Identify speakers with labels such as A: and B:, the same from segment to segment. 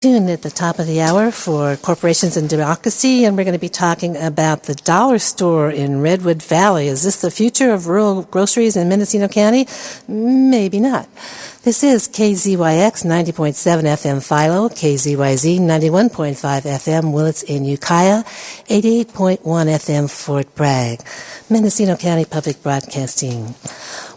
A: Tuned at the top of the hour for Corporations and Democracy, and we're going to be talking about the dollar store in Redwood Valley. Is this the future of rural groceries in Mendocino County? Maybe not. This is KZYX 90.7 FM Philo, KZYZ 91.5 FM Willits in Ukiah, 88.1 FM Fort Bragg, Mendocino County Public Broadcasting.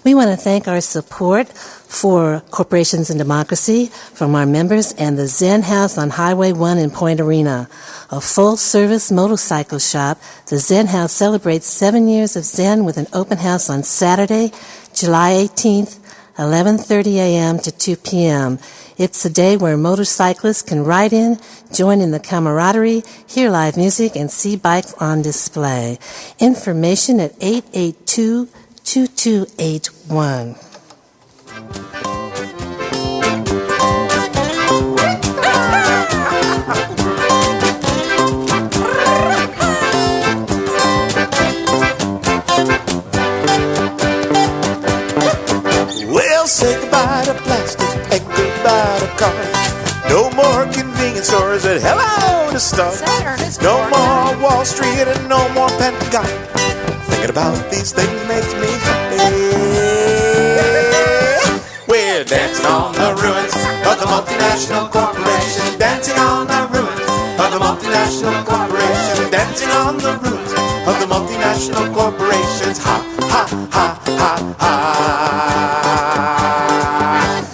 A: We want to thank our support for Corporations and Democracy from our members and the Zen House on Highway 1 in Point Arena. A full-service motorcycle shop, the Zen House celebrates 7 years of Zen with an open house on Saturday, July 18th, 11:30 a.m. to 2 p.m. It's a day where motorcyclists can ride in, join in the camaraderie, hear live music, and see bikes on display. Information at 882-2281.
B: Well, say goodbye to plastic and goodbye to cars. No more convenience stores and hello to stars. No more Wall Street and no more Pentagon. Thinking about these things makes me happy. We're dancing on the ruins of the multinational corporation. Dancing on the ruins of the multinational corporation. Dancing on the ruins of the multinational corporations. Ha, ha, ha, ha, ha.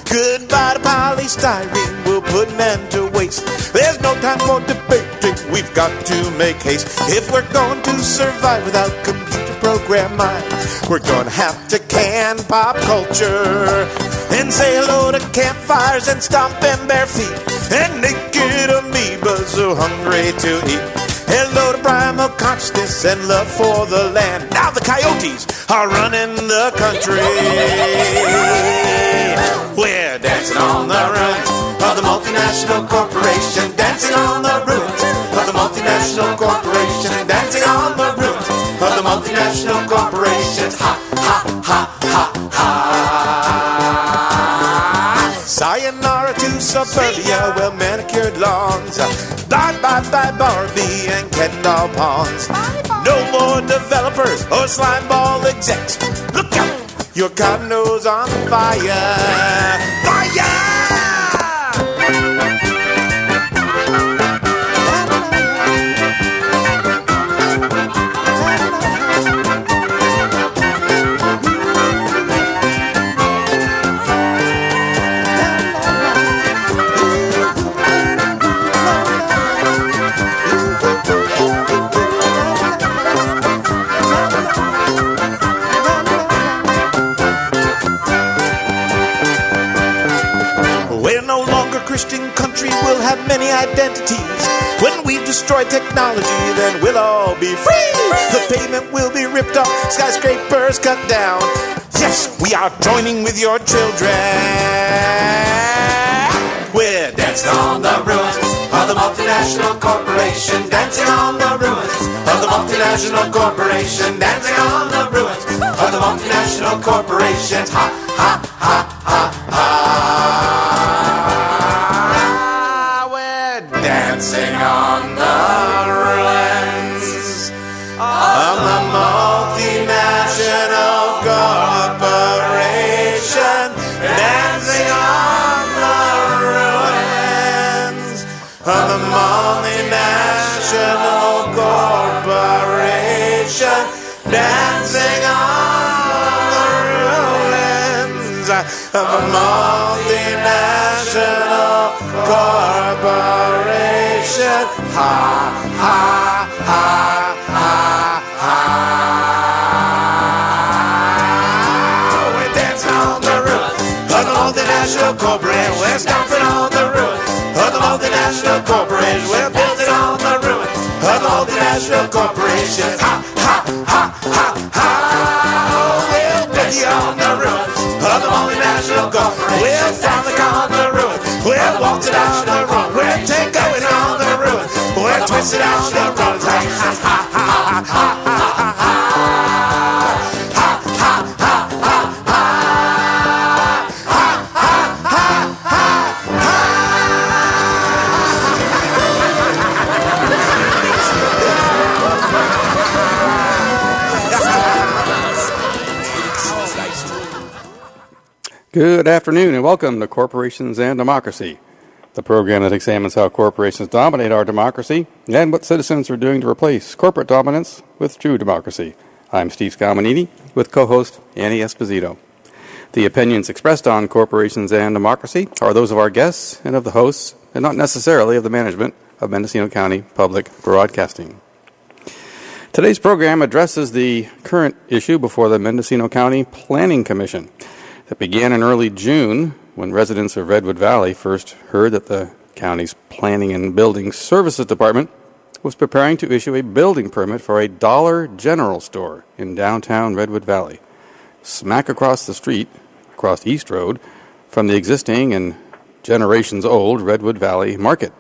B: Goodbye to polystyrene, we'll put an end to waste. There's no time for debating, we've got to make haste. If we're going to survive without computer program minds, we're gonna have to can pop culture and say hello to campfires and stomping bare feet and naked amoebas so hungry to eat. Hello to primal consciousness and love for the land. Now the coyotes are running the country. We're dancing on the ruins of the multinational corporation. Dancing on the ruins of the multinational corporation. Dancing on the ruins of the multinational corporations. Ha, ha, ha, ha, ha. Sayonara to suburbia, well manicured lawns. Bye, bye, bye, Barbie and Ken doll pawns. No more developers or slime ball execs. Look out, your condo's on fire. Fire! Christian country will have many identities. When we've destroyed technology, then we'll all be free. The pavement will be ripped off, skyscrapers cut down. Yes, we are joining with your children. We're dancing on the ruins of the multinational corporation. Dancing on the ruins of the multinational corporation. Dancing on the ruins of the multinational corporations. Ha, ha, ha, ha, ha. Dancing on the ruins of the multinational corporation. Dancing on the ruins of the multinational corporation. Dancing on the ruins of the multinational corporation. Ha, ha, ha, ha, ha. We're dancing on the ruins of the multinational corporation. We're stomping on the ruins of the multinational corporation. We're building on the ruins of the multinational corporation. Ha, ha, ha, ha, ha. We'll build you on the ruins of the multinational corporation. We'll finally on the ruins. We're waltzing on the ruins. We're going on the ruins. We're twisted on the ruins. Ha, ha, ha, ha, ha, ha, ha, ha. Ha, ha, ha, ha, ha. Ha, ha, ha, ha, ha.
C: Good afternoon and welcome to Corporations and Democracy, the program that examines how corporations dominate our democracy and what citizens are doing to replace corporate dominance with true democracy. I'm Steve Scalmanini with co-host Annie Esposito. The opinions expressed on Corporations and Democracy are those of our guests and of the hosts, and not necessarily of the management of Mendocino County Public Broadcasting. Today's program addresses the current issue before the Mendocino County Planning Commission. That began in early June when residents of Redwood Valley first heard that the county's Planning and Building Services Department was preparing to issue a building permit for a Dollar General store in downtown Redwood Valley, smack across the street, across East Road, from the existing and generations-old Redwood Valley Market.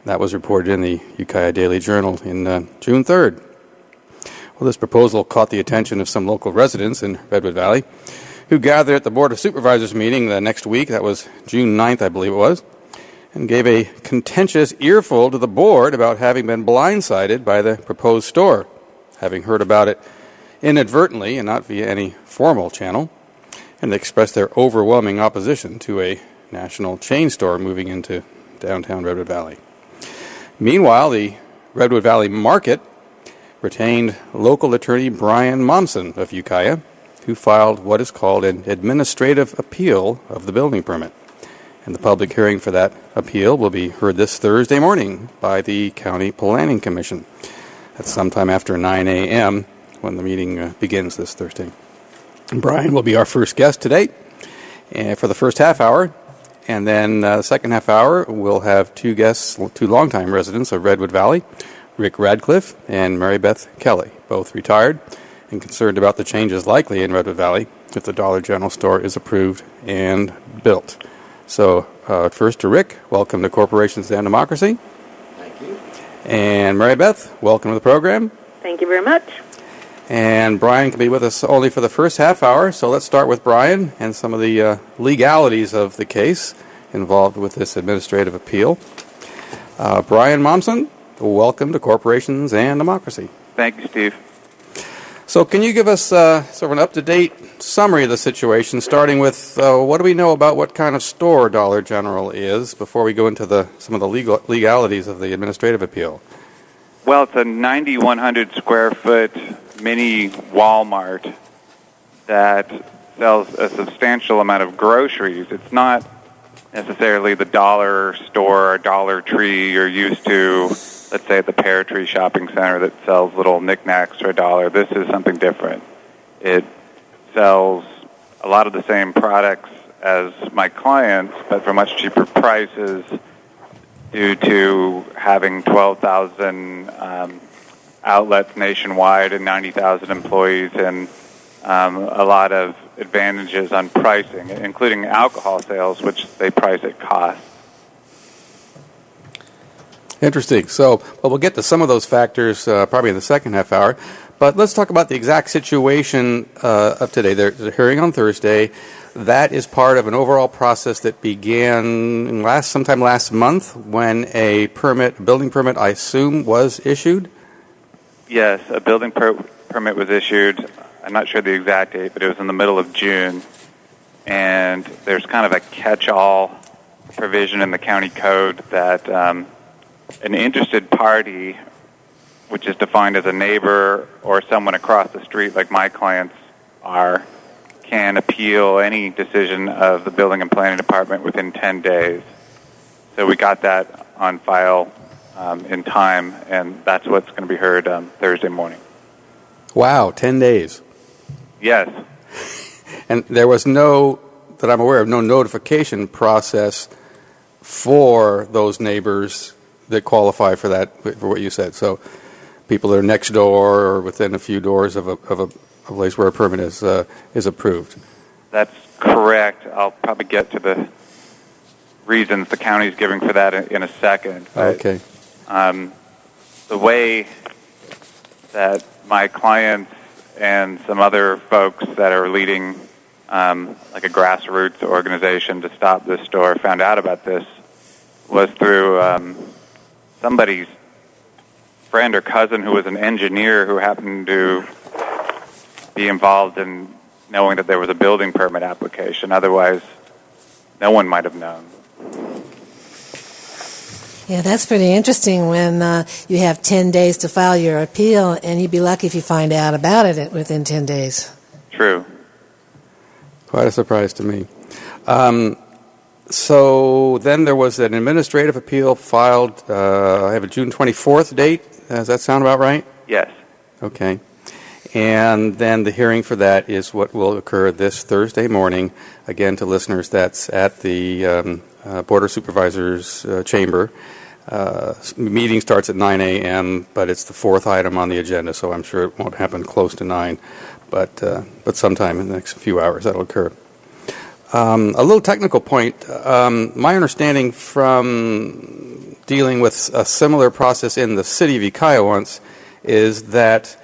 C: That was reported in the Ukiah Daily Journal in June 3rd. Well, this proposal caught the attention of some local residents in Redwood Valley, who gathered at the Board of Supervisors meeting the next week, that was June 9th, I believe it was, and gave a contentious earful to the board about having been blindsided by the proposed store, having heard about it inadvertently and not via any formal channel, and expressed their overwhelming opposition to a national chain store moving into downtown Redwood Valley. Meanwhile, the Redwood Valley Market retained local attorney Brian Momsen of Ukiah, who filed what is called an administrative appeal of the building permit. And the public hearing for that appeal will be heard this Thursday morning by the County Planning Commission. That's sometime after 9 a.m. when the meeting begins this Thursday. And Brian will be our first guest today for the first half hour. And then the second half hour, we'll have two guests, two longtime residents of Redwood Valley, Rick Radcliffe and Mary Beth Kelly, both retired and concerned about the changes likely in Redwood Valley if the Dollar General store is approved and built. So first to Rick, welcome to Corporations and Democracy.
D: Thank you.
C: And Mary Beth, welcome to the program.
E: Thank you very much.
C: And Brian can be with us only for the first half hour, so let's start with Brian and some of the legalities of the case involved with this administrative appeal. Brian Momsen, welcome to Corporations and Democracy.
D: Thank you, Steve.
C: So can you give us sort of an up-to-date summary of the situation, starting with what do we know about what kind of store Dollar General is before we go into some of the legalities of the administrative appeal?
D: Well, it's a 9,100 square foot mini Walmart that sells a substantial amount of groceries. It's not necessarily the dollar store or Dollar Tree you're used to, let's say at the Pear Tree Shopping Center that sells little knickknacks for $1. This is something different. It sells a lot of the same products as my clients, but for much cheaper prices due to having 12,000 outlets nationwide and 90,000 employees and a lot of advantages on pricing, including alcohol sales, which they price at cost.
C: Interesting. So we'll get to some of those factors probably in the second half hour. But let's talk about the exact situation of today. There's a hearing on Thursday. That is part of an overall process that began sometime last month when a building permit, I assume, was issued?
D: Yes, a building permit was issued. I'm not sure the exact date, but it was in the middle of June. And there's kind of a catch-all provision in the county code that an interested party, which is defined as a neighbor or someone across the street like my clients are, can appeal any decision of the Building and Planning Department within 10 days. So we got that on file in time, and that's what's going to be heard Thursday morning.
C: Wow, 10 days.
D: Yes.
C: And there was that I'm aware of, no notification process for those neighbors that qualify for what you said. So people that are next door or within a few doors of a place where a permit is approved.
D: That's correct. I'll probably get to the reasons the county's giving for that in a second. But,
C: okay.
D: The way that my clients and some other folks that are leading like a grassroots organization to stop this store found out about this was through somebody's friend or cousin who was an engineer who happened to be involved in knowing that there was a building permit application. Otherwise, no one might have known.
A: Yeah, that's pretty interesting when you have 10 days to file your appeal, and you'd be lucky if you find out about it within 10 days.
D: True.
C: Quite a surprise to me. So then there was an administrative appeal filed, I have a June 24th date. Does that sound about right?
D: Yes.
C: Okay. And then the hearing for that is what will occur this Thursday morning. Again, to listeners, that's at the Board of Supervisors chamber. Meeting starts at 9 a.m., but it's the fourth item on the agenda, so I'm sure it won't happen close to 9, but sometime in the next few hours that'll occur. A little technical point. My understanding from dealing with a similar process in the city of Ukiah once is that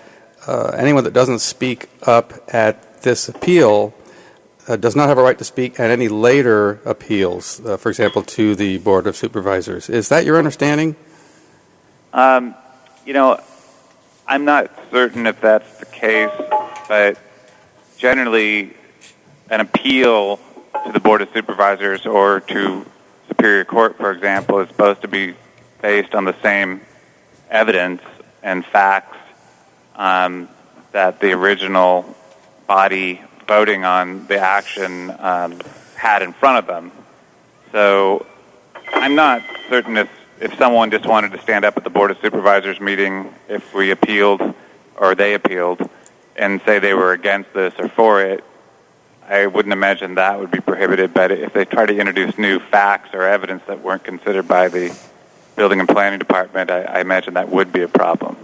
C: anyone that doesn't speak up at this appeal does not have a right to speak at any later appeals, for example, to the Board of Supervisors. Is that your understanding?
D: You know, I'm not certain if that's the case, but generally an appeal to the Board of Supervisors or to Superior Court, for example, is supposed to be based on the same evidence and facts that the original body voting on the action had in front of them. So I'm not certain if someone just wanted to stand up at the Board of Supervisors meeting, if we appealed or they appealed and say they were against this or for it, I wouldn't imagine that would be prohibited. But if they try to introduce new facts or evidence that weren't considered by the Building and Planning Department, I imagine that would be a problem.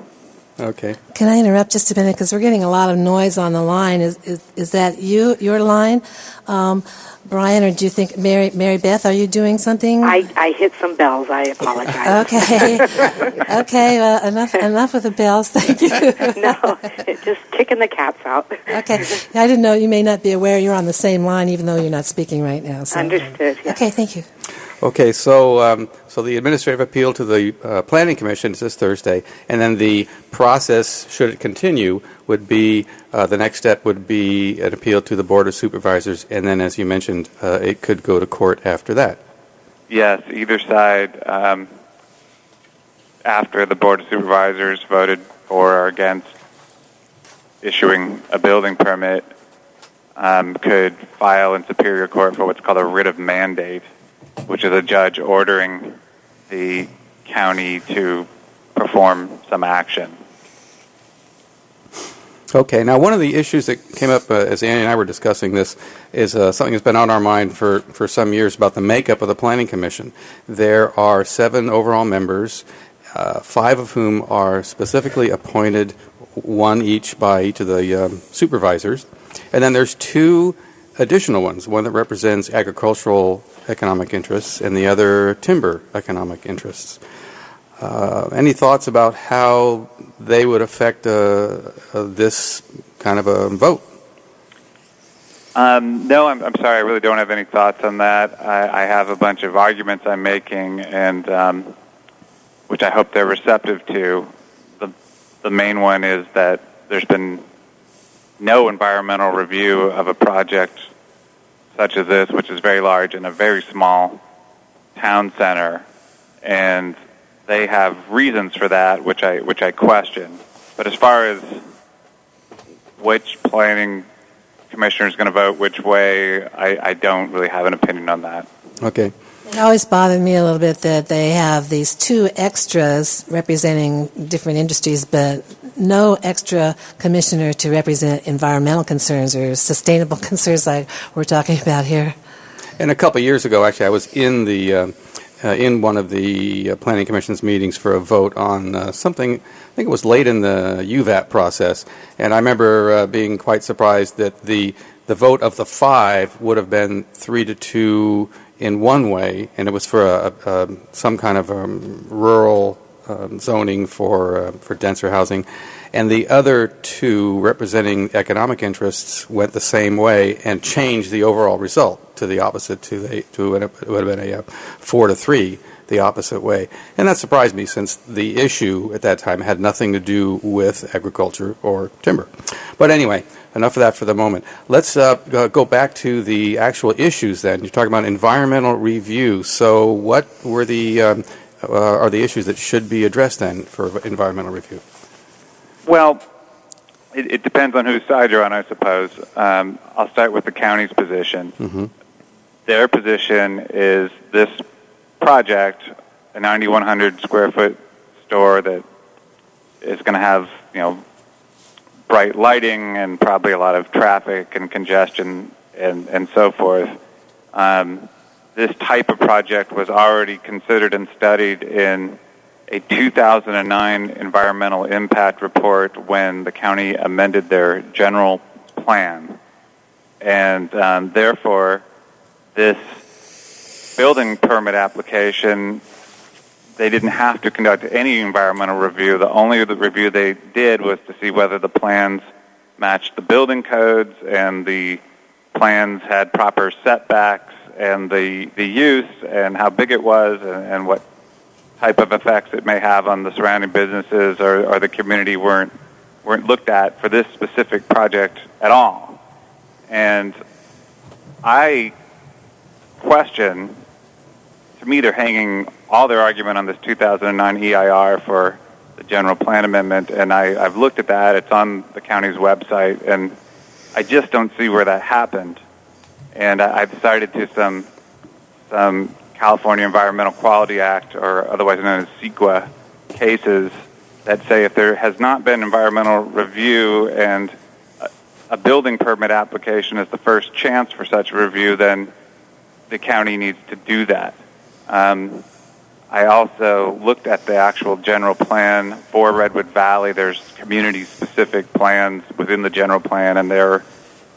C: Okay.
A: Can I interrupt just a minute, because we're getting a lot of noise on the line. Is that your line, Brian, or do you think Mary Beth? Are you doing something?
E: I hit some bells. I apologize.
A: Okay. Okay. Well, enough with the bells. Thank you.
E: No, just kicking the cats out.
A: Okay. I didn't know. You may not be aware you're on the same line, even though you're not speaking right now. So.
E: Understood. Yes.
A: Okay. Thank you.
C: Okay, so the administrative appeal to the Planning Commission is this Thursday, and then the process, should it continue, would be the next step would be an appeal to the Board of Supervisors, and then, as you mentioned, it could go to court after that.
D: Yes, either side, after the Board of Supervisors voted for or against issuing a building permit, could file in Superior Court for what's called a writ of mandate, which is a judge ordering the county to perform some action.
C: Okay. Now, one of the issues that came up as Annie and I were discussing this is something that's been on our mind for some years about the makeup of the Planning Commission. There are 7 overall members, 5 of whom are specifically appointed, 1 each by each of the supervisors. And then there's 2 additional ones, one that represents agricultural economic interests and the other timber economic interests. Any thoughts about how they would affect this kind of a vote?
D: No, I'm sorry. I really don't have any thoughts on that. I have a bunch of arguments I'm making, and which I hope they're receptive to. The main one is that there's been no environmental review of a project such as this, which is very large in a very small town center, and they have reasons for that, which I question. But as far as which planning commissioner is going to vote which way, I don't really have an opinion on that.
C: Okay.
A: It always bothered me a little bit that they have these 2 extras representing different industries, but no extra commissioner to represent environmental concerns or sustainable concerns like we're talking about here.
C: And a couple of years ago, actually, I was in the in one of the Planning Commission's meetings for a vote on something. I think it was late in the UVAP process, and I remember being quite surprised that the vote of the 5 would have been 3-2 in one way, and it was for some kind of rural zoning for denser housing, and the other 2 representing economic interests went the same way and changed the overall result to the opposite. It would have been a 4-3. the opposite way. And that surprised me, since the issue at that time had nothing to do with agriculture or timber. But anyway, enough of that for the moment. Let's go back to the actual issues then. You're talking about environmental review. So what were the are the issues that should be addressed then for environmental review?
D: Well, it depends on whose side you're on, I suppose. I'll start with the county's position.
C: Mm-hmm.
D: Their position is this project, a 9,100 square foot store that is going to have, bright lighting and probably a lot of traffic and congestion and so forth. This type of project was already considered and studied in a 2009 environmental impact report when the county amended their general plan. And therefore, this building permit application, they didn't have to conduct any environmental review. The only review they did was to see whether the plans matched the building codes and the plans had proper setbacks and the use and how big it was and what type of effects it may have on the surrounding businesses or the community weren't looked at for this specific project at all. And I question, to me, they're hanging all their argument on this 2009 EIR for the general plan amendment, and I've looked at that. It's on the county's website, and I just don't see where that happened. And I've cited to some California Environmental Quality Act, or otherwise known as CEQA, cases that say if there has not been environmental review and a building permit application is the first chance for such a review, then the county needs to do that. I also looked at the actual general plan for Redwood Valley. There's community-specific plans within the general plan, and there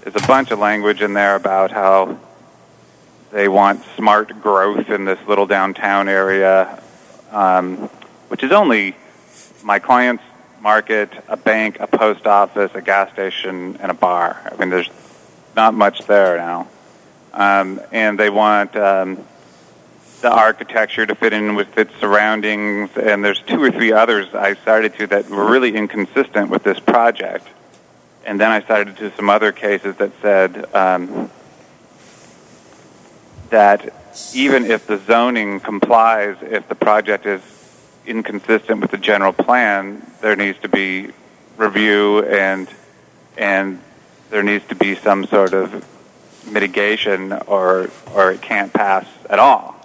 D: is a bunch of language in there about how they want smart growth in this little downtown area, which is only my client's market, a bank, a post office, a gas station, and a bar. I mean, there's not much there now. And they want the architecture to fit in with its surroundings, and there's 2 or 3 others I cited to that were really inconsistent with this project. And then I cited to some other cases that said that even if the zoning complies, if the project is inconsistent with the general plan, there needs to be review and there needs to be some sort of mitigation or it can't pass at all.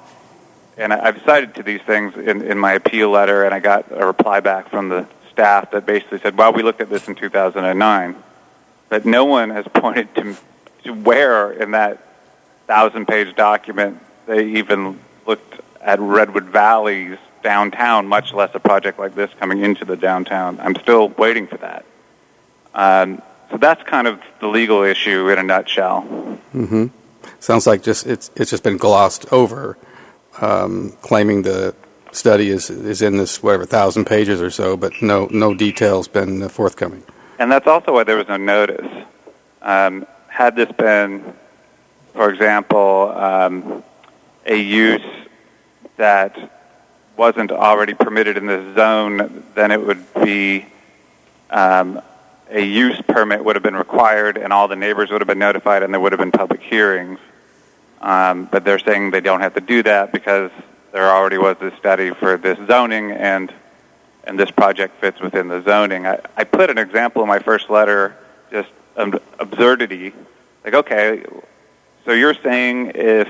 D: And I've cited to these things in my appeal letter, and I got a reply back from the staff that basically said, well, we looked at this in 2009, but no one has pointed to where in that 1,000-page document they even looked at Redwood Valley's downtown, much less a project like this coming into the downtown. I'm still waiting for that. So that's kind of the legal issue in a nutshell.
C: Mm-hmm. Sounds like it's just been glossed over, claiming the study is in this, 1,000 pages or so, but no details been forthcoming.
D: And that's also why there was no notice. Had this been, for example, a use that wasn't already permitted in this zone, then it would be a use permit would have been required, and all the neighbors would have been notified, and there would have been public hearings. But they're saying they don't have to do that because there already was this study for this zoning, and this project fits within the zoning. I put an example in my first letter, just an absurdity. Like, okay, so you're saying if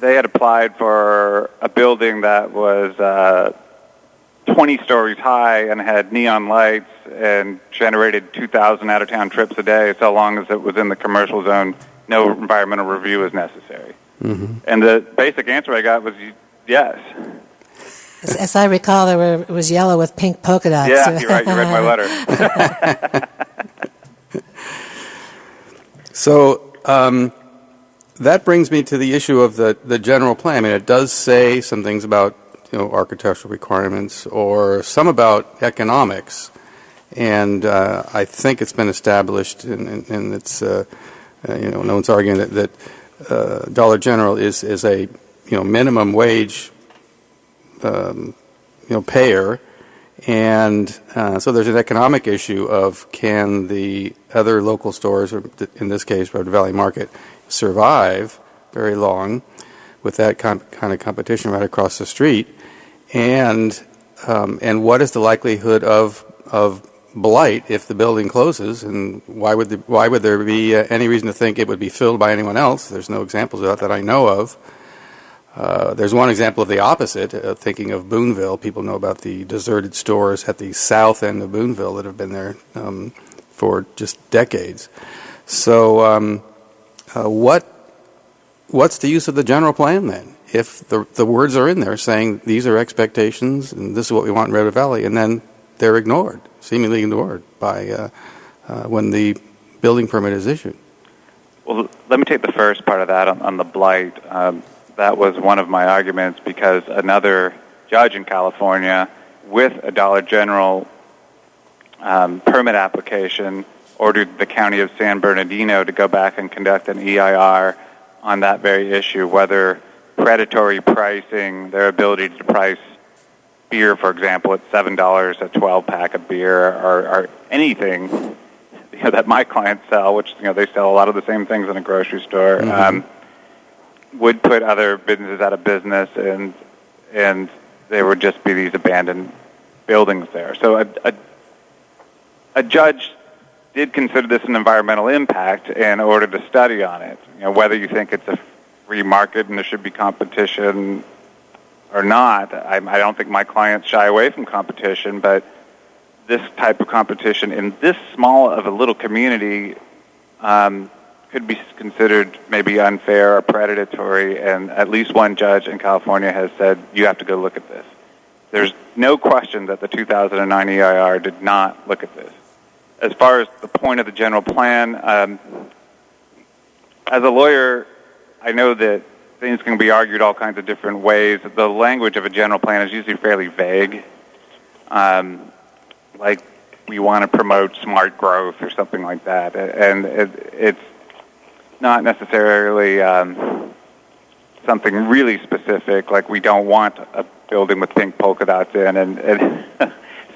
D: they had applied for a building that was 20 stories high and had neon lights and generated 2,000 out-of-town trips a day, so long as it was in the commercial zone, no environmental review is necessary. Mm-hmm. And the basic answer I got was yes.
A: As I recall, it was yellow with pink polka dots.
D: Yeah, you're right. You read my letter.
C: So that brings me to the issue of the general plan. I mean, it does say some things about architectural requirements or some about economics, and I think it's been established, and it's no one's arguing that Dollar General is a minimum wage payer, and so there's an economic issue of can the other local stores, or in this case, Red Valley Market, survive very long with that kind of competition right across the street, and what is the likelihood of blight if the building closes, and why would there be any reason to think it would be filled by anyone else? There's no examples of that I know of. There's one example of the opposite, thinking of Boonville. People know about the deserted stores at the south end of Boonville that have been there for just decades. So what's the use of the general plan then? If the words are in there saying these are expectations and this is what we want in Redwood Valley, and then they're ignored, seemingly ignored by when the building permit is issued.
D: Well, let me take the first part of that on the blight. That was one of my arguments because another judge in California with a Dollar General permit application ordered the county of San Bernardino to go back and conduct an EIR on that very issue, whether predatory pricing, their ability to price beer, for example, at $7 a 12-pack of beer, or anything that my clients sell, which they sell a lot of the same things in a grocery store, would put other businesses out of business, and there would just be these abandoned buildings there. So a judge did consider this an environmental impact and ordered a study on it. Whether you think it's a free market and there should be competition or not, I don't think my clients shy away from competition, but this type of competition in this small of a little community could be considered maybe unfair or predatory, and at least one judge in California has said, you have to go look at this. There's no question that the 2009 EIR did not look at this. As far as the point of the general plan, as a lawyer, I know that things can be argued all kinds of different ways. The language of a general plan is usually fairly vague, like we want to promote smart growth or something like that, and it's not necessarily something really specific, like we don't want a building with pink polka dots in, and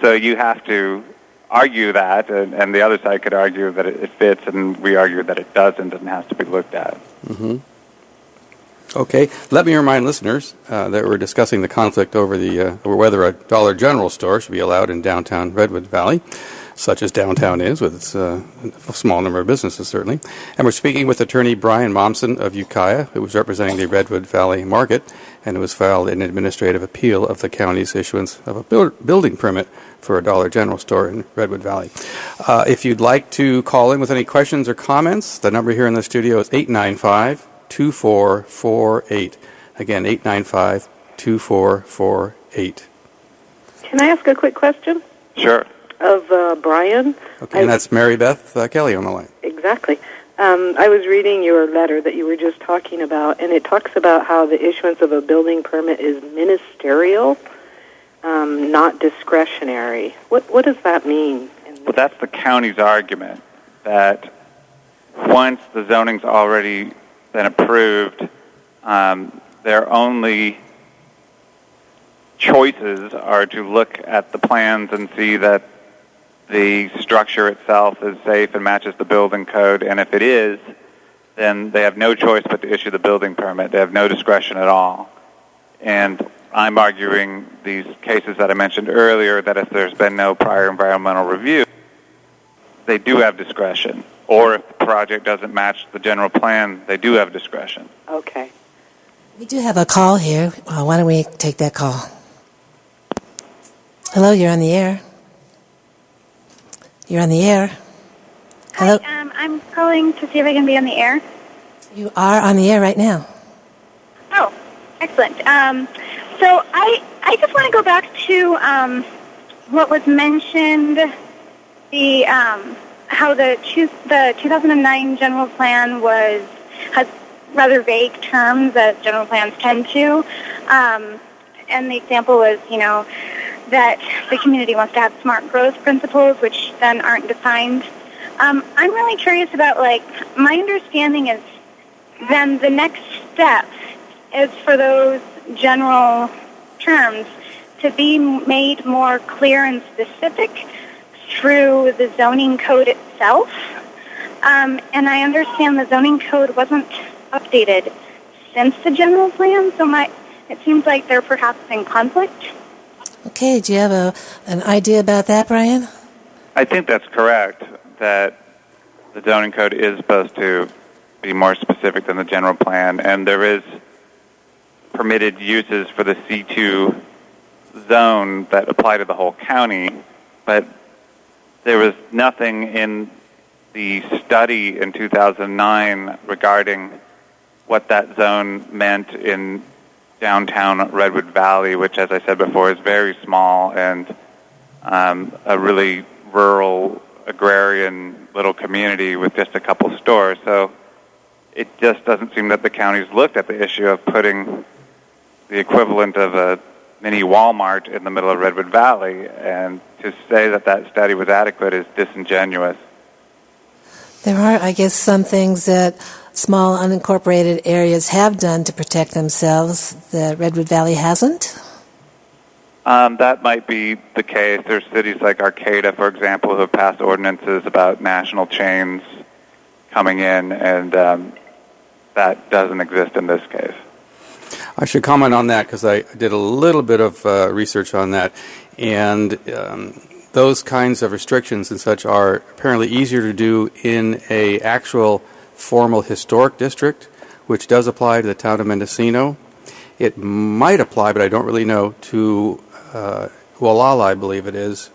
D: so you have to argue that, and the other side could argue that it fits, and we argue that it doesn't and has to be looked at. Mm-hmm.
C: Okay, let me remind listeners that we're discussing the conflict over whether a Dollar General store should be allowed in downtown Redwood Valley, such as downtown is, with its a small number of businesses, certainly. And we're speaking with attorney Brian Momsen of Ukiah, who was representing the Redwood Valley Market, and who has filed an administrative appeal of the county's issuance of a building permit for a Dollar General store in Redwood Valley. If you'd like to call in with any questions or comments, the number here in the studio is 895-2448. Again, 895-2448.
E: Can I ask a quick question?
D: Sure.
E: Of Brian.
C: Okay, and that's Mary Beth Kelly on the line.
E: Exactly. I was reading your letter that you were just talking about, and it talks about how the issuance of a building permit is ministerial, not discretionary. What does that mean?
D: Well, that's the county's argument, that once the zoning's already been approved, their only choices are to look at the plans and see that the structure itself is safe and matches the building code, and if it is, then they have no choice but to issue the building permit. They have no discretion at all. And I'm arguing these cases that I mentioned earlier, that if there's been no prior environmental review, they do have discretion. Or if the project doesn't match the general plan, they do have discretion.
E: Okay.
A: We do have a call here. Why don't we take that call? Hello, you're on the air. You're on the air. Hello.
F: Hi, I'm calling to see if I can be on the air.
A: You are on the air right now.
F: Oh, excellent. So I just want to go back to what was mentioned, how the 2009 general plan has rather vague terms that general plans tend to, and the example was, that the community wants to have smart growth principles, which then aren't defined. I'm really curious about, my understanding is then the next step is for those general terms to be made more clear and specific through the zoning code itself. And I understand the zoning code wasn't updated since the general plan, so it seems like they're perhaps in conflict.
A: Okay, do you have an idea about that, Brian?
D: I think that's correct, that the zoning code is supposed to be more specific than the general plan, and there is permitted uses for the C2 zone that apply to the whole county, but there was nothing in the study in 2009 regarding what that zone meant in downtown Redwood Valley, which, as I said before, is very small and a really rural, agrarian little community with just a couple stores. So it just doesn't seem that the county's looked at the issue of putting the equivalent of a mini Walmart in the middle of Redwood Valley, and to say that that study was adequate is disingenuous.
A: There are, I guess, some things that small unincorporated areas have done to protect themselves that Redwood Valley hasn't.
D: That might be the case. There's cities like Arcata, for example, who have passed ordinances about national chains coming in, and that doesn't exist in this case.
C: I should comment on that because I did a little bit of research on that, and those kinds of restrictions and such are apparently easier to do in a actual formal historic district, which does apply to the town of Mendocino. It might apply, but I don't really know, to Walala, I believe it is.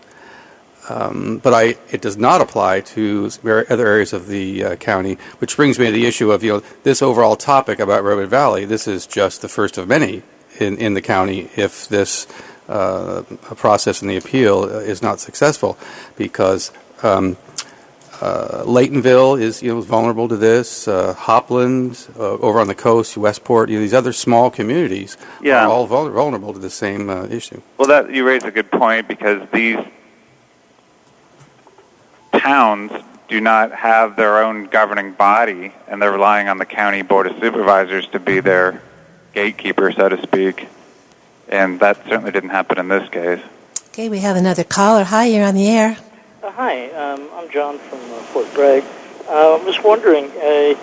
C: But it does not apply to other areas of the county, which brings me to the issue of, this overall topic about Redwood Valley. This is just the first of many in the county if this process in the appeal is not successful, because Laytonville is vulnerable to this. Hopland, over on the coast, Westport, these other small communities are all vulnerable to the same issue.
D: Well, you raise a good point, because these towns do not have their own governing body, and they're relying on the county board of supervisors to be their gatekeeper, so to speak. And that certainly didn't happen in this case.
A: Okay, we have another caller. Hi, you're on the air.
G: Hi, I'm John from Fort Bragg. I was wondering, is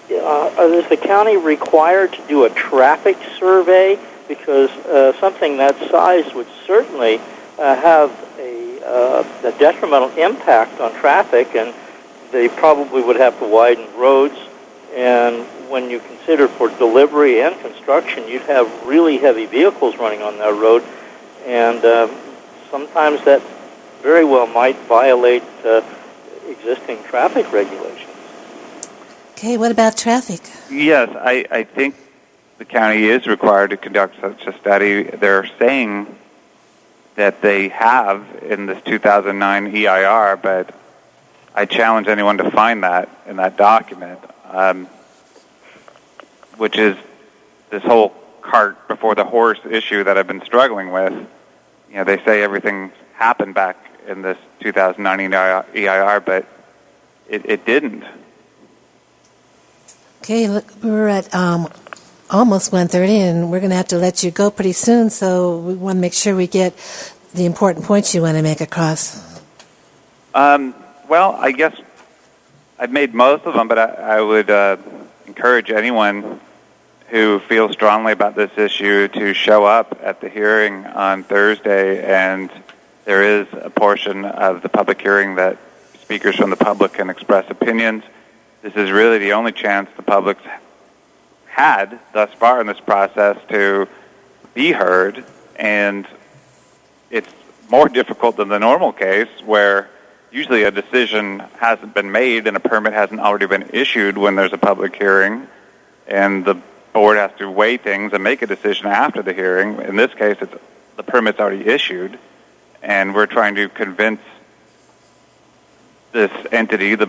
G: the county required to do a traffic survey? Because something that size would certainly have a detrimental impact on traffic, and they probably would have to widen roads. And when you consider for delivery and construction, you'd have really heavy vehicles running on that road, and sometimes that very well might violate existing traffic regulations.
A: Okay, what about traffic?
D: Yes, I think the county is required to conduct such a study. They're saying that they have in this 2009 EIR, but I challenge anyone to find that in that document, which is this whole cart before the horse issue that I've been struggling with. They say everything happened back in this 2009 EIR, but it didn't.
A: Okay, look, we're at almost 1:30, and we're going to have to let you go pretty soon, so we want to make sure we get the important points you want to make across.
D: Well, I guess I've made most of them, but I would encourage anyone who feels strongly about this issue to show up at the hearing on Thursday, and there is a portion of the public hearing that speakers from the public can express opinions. This is really the only chance the public's had thus far in this process to be heard, and it's more difficult than the normal case where usually a decision hasn't been made and a permit hasn't already been issued when there's a public hearing, and the board has to weigh things and make a decision after the hearing. In this case, the permit's already issued, and we're trying to convince this entity, the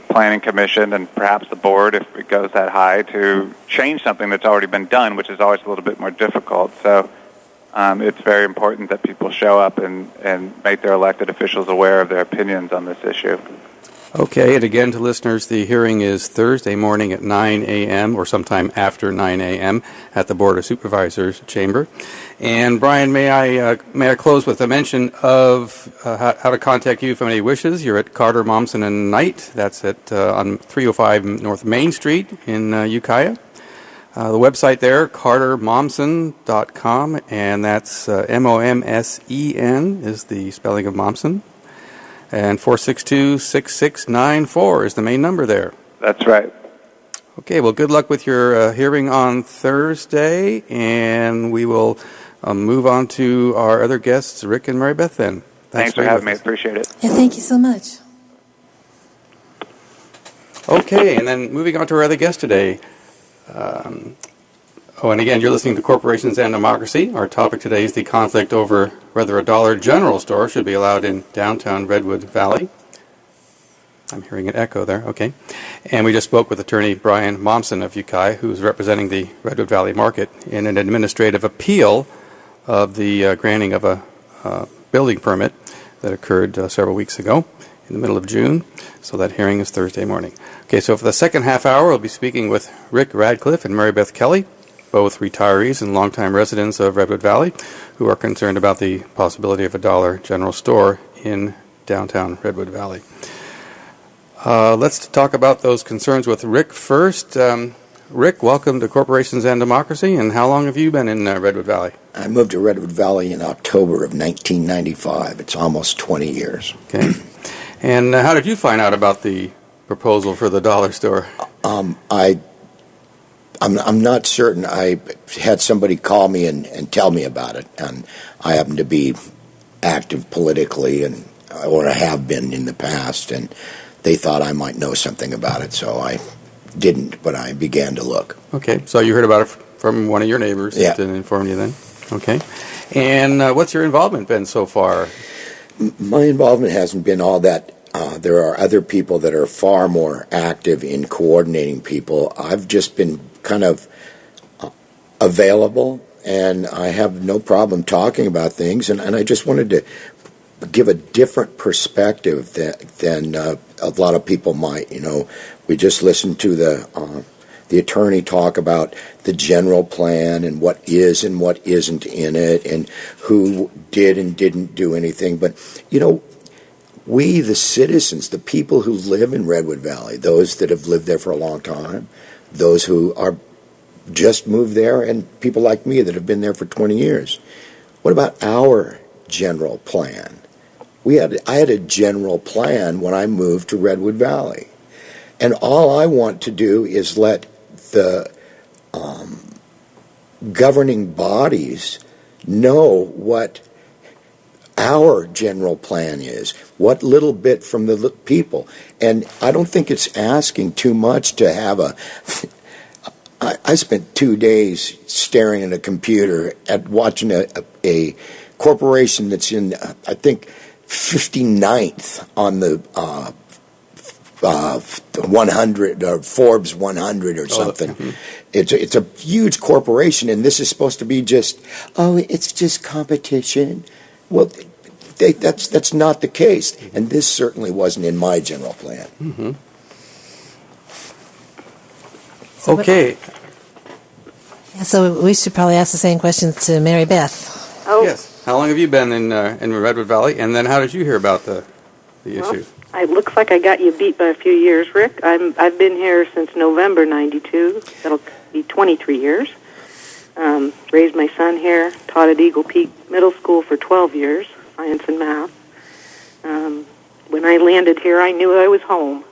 D: Planning Commission, and perhaps the board, if it goes that high, to change something that's already been done, which is always a little bit more difficult. So it's very important that people show up and make their elected officials aware of their opinions on this issue.
C: Okay, and again to listeners, the hearing is Thursday morning at 9 a.m. or sometime after 9 a.m. at the Board of Supervisors chamber. And Brian, may I close with a mention of how to contact you if any wishes. You're at Carter, Momsen and Knight. That's at on 305 North Main Street in Ukiah. The website there, cartermomsen.com, and that's Momsen is the spelling of Momsen. And 462-6694 is the main number there.
D: That's right.
C: Okay, well, good luck with your hearing on Thursday, and we will move on to our other guests, Rick and Mary Beth, then.
D: Thanks for having me. I appreciate it.
A: Yeah, thank you so much.
C: Okay, and then moving on to our other guest today. And again, you're listening to Corporations and Democracy. Our topic today is the conflict over whether a Dollar General store should be allowed in downtown Redwood Valley. I'm hearing an echo there, okay. And we just spoke with attorney Brian Momsen of Ukiah, who's representing the Redwood Valley market in an administrative appeal of the granting of a building permit that occurred several weeks ago in the middle of June. So that hearing is Thursday morning. Okay, so for the second half hour, we'll be speaking with Rick Radcliffe and Mary Beth Kelly, both retirees and longtime residents of Redwood Valley, who are concerned about the possibility of a Dollar General store in downtown Redwood Valley. Let's talk about those concerns with Rick first. Rick, welcome to Corporations and Democracy, and how long have you been in Redwood Valley?
H: I moved to Redwood Valley in October of 1995. It's almost 20 years.
C: Okay. And how did you find out about the proposal for the dollar store?
H: I'm not certain. I had somebody call me and tell me about it, and I happen to be active politically, or I have been in the past, and they thought I might know something about it, so I didn't, but I began to look.
C: Okay, so you heard about it from one of your neighbors
H: that
C: informed you then? Okay. And what's your involvement been so far?
H: My involvement hasn't been all that. There are other people that are far more active in coordinating people. I've just been kind of available, and I have no problem talking about things, and I just wanted to give a different perspective than a lot of people might. We just listened to the attorney talk about the general plan and what is and what isn't in it, and who did and didn't do anything. But, we, the citizens, the people who live in Redwood Valley, those that have lived there for a long time, those who are just moved there, and people like me that have been there for 20 years. What about our general plan? I had a general plan when I moved to Redwood Valley. And all I want to do is let the governing bodies know what our general plan is, what little bit from the people. And I don't think it's asking too much to have I spent 2 days staring at a computer at watching a corporation that's in, I think, 59th on the 100 or Forbes 100 or something. It's a huge corporation, and this is supposed to be it's just competition. Well, that's not the case, and this certainly wasn't in my general plan.
C: Mm-hmm. Okay.
A: Yeah, so we should probably ask the same questions to Mary Beth.
E: Oh.
C: Yes. How long have you been in Redwood Valley, and then how did you hear about the issue?
E: It looks like I got you beat by a few years, Rick. I've been here since November '92. That'll be 23 years. Raised my son here. Taught at Eagle Peak Middle School for 12 years, science and math. When I landed here, I knew I was home.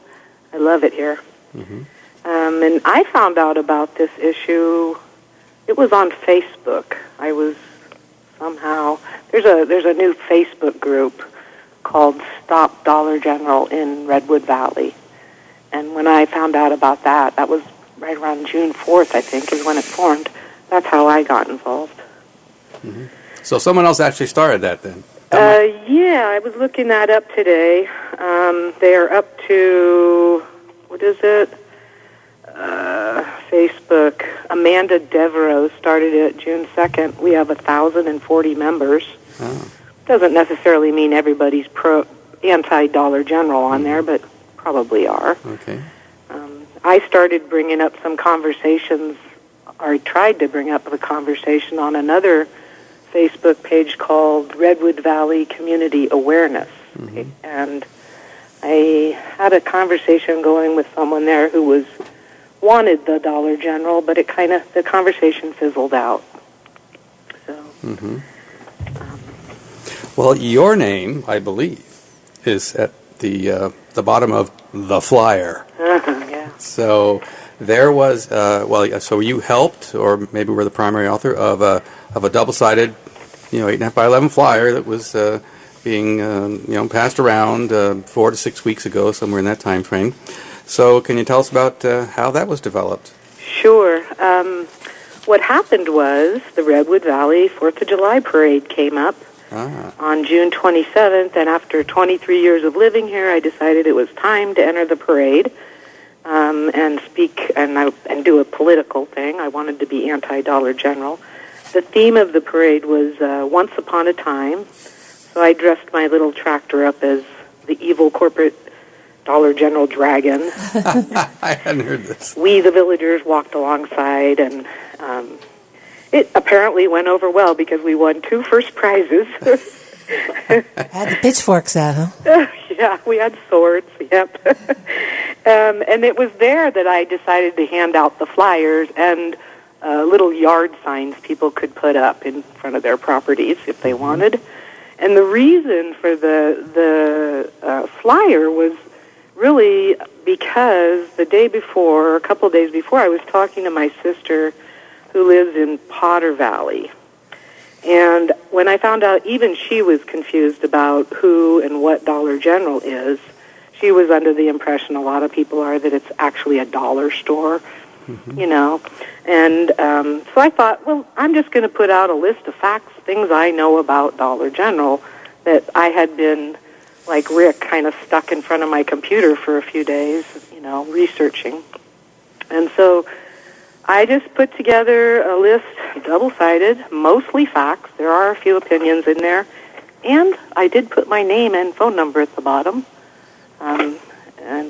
E: I love it here.
C: Mm-hmm.
E: And I found out about this issue. It was on Facebook. I was somehow there's a new Facebook group called Stop Dollar General in Redwood Valley. And when I found out about that was right around June 4th, I think, is when it formed. That's how I got involved.
C: Mm-hmm. So someone else actually started that then?
E: Yeah, I was looking that up today. They are up to, what is it? Facebook. Amanda Devereaux started it June 2nd. We have 1,040 members.
C: Oh.
E: Doesn't necessarily mean everybody's anti-Dollar General on there, but probably are.
C: Okay.
E: I started bringing up some conversations, or I tried to bring up a conversation on another Facebook page called Redwood Valley Community Awareness.
C: Mm-hmm.
E: And I had a conversation going with someone there who wanted the Dollar General, but the conversation fizzled out. So.
C: Mm-hmm. Well, your name, I believe, is at the bottom of the flyer.
E: Yeah.
C: So there was so you helped, or maybe were the primary author of a double-sided, 8.5 by 11 flyer that was being passed around 4 to 6 weeks ago, somewhere in that time frame. So can you tell us about how that was developed?
E: Sure. What happened was the Redwood Valley 4th of July parade came up on June 27th, and after 23 years of living here, I decided it was time to enter the parade and speak and do a political thing. I wanted to be anti-Dollar General. The theme of the parade was Once Upon a Time, so I dressed my little tractor up as the evil corporate Dollar General dragon.
C: I hadn't heard this.
E: We, the villagers, walked alongside, and it apparently went over well because we won 2 first prizes.
A: Had the pitchforks out, huh?
E: Yeah, we had swords, yep. And it was there that I decided to hand out the flyers and little yard signs people could put up in front of their properties if they wanted. And the reason for the flyer was really because the day before, or a couple of days before, I was talking to my sister who lives in Potter Valley. And when I found out even she was confused about who and what Dollar General is, she was under the impression a lot of people are that it's actually a dollar store, And so I thought, well, I'm just going to put out a list of facts, things I know about Dollar General that I had been, like Rick, kind of stuck in front of my computer for a few days, researching. And so I just put together a list, double-sided, mostly facts. There are a few opinions in there. And I did put my name and phone number at the bottom. And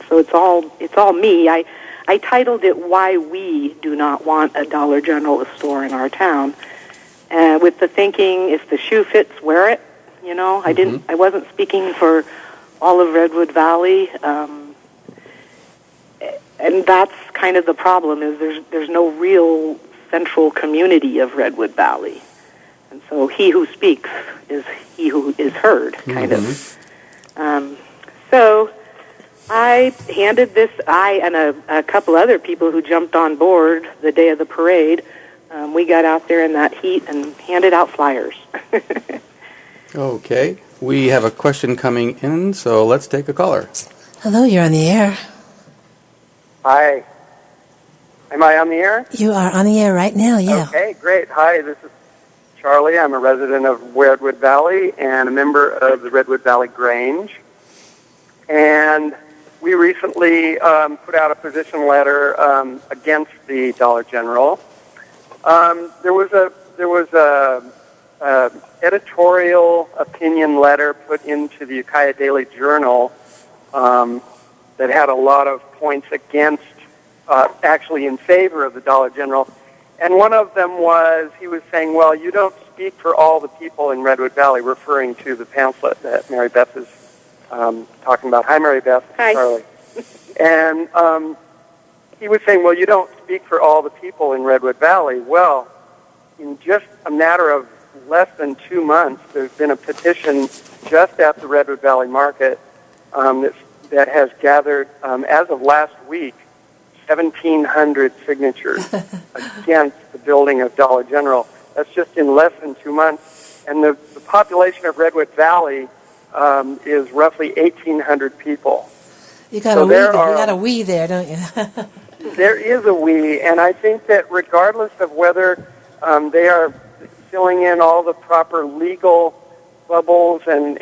E: so it's all me. I titled it Why We Do Not Want a Dollar General store in our town, with the thinking, if the shoe fits, wear it. I wasn't speaking for all of Redwood Valley. And that's kind of the problem, is there's no real central community of Redwood Valley. And so he who speaks is he who is heard, kind of. So I handed this, I and a couple other people who jumped on board the day of the parade, we got out there in that heat and handed out flyers.
C: Okay. We have a question coming in, so let's take a caller.
A: Hello, you're on the air.
I: Hi. Am I on the air?
A: You are on the air right now, yeah.
I: Okay, great. Hi, this is Charlie. I'm a resident of Redwood Valley and a member of the Redwood Valley Grange. And we recently put out a position letter against the Dollar General. There was a editorial opinion letter put into the Ukiah Daily Journal that had a lot of points against, actually in favor of the Dollar General. And one of them was, he was saying, well, you don't speak for all the people in Redwood Valley, referring to the pamphlet that Mary Beth is talking about. Hi, Mary Beth.
E: Hi.
I: Charlie. And he was saying, well, you don't speak for all the people in Redwood Valley. Well, in just a matter of less than 2 months, there's been a petition just at the Redwood Valley Market that has gathered, as of last week, 1,700 signatures against the building of Dollar General. That's just in less than 2 months. And the population of Redwood Valley is roughly 1,800 people.
A: You got a we there, don't you?
I: There is a we, and I think that regardless of whether they are filling in all the proper legal bubbles and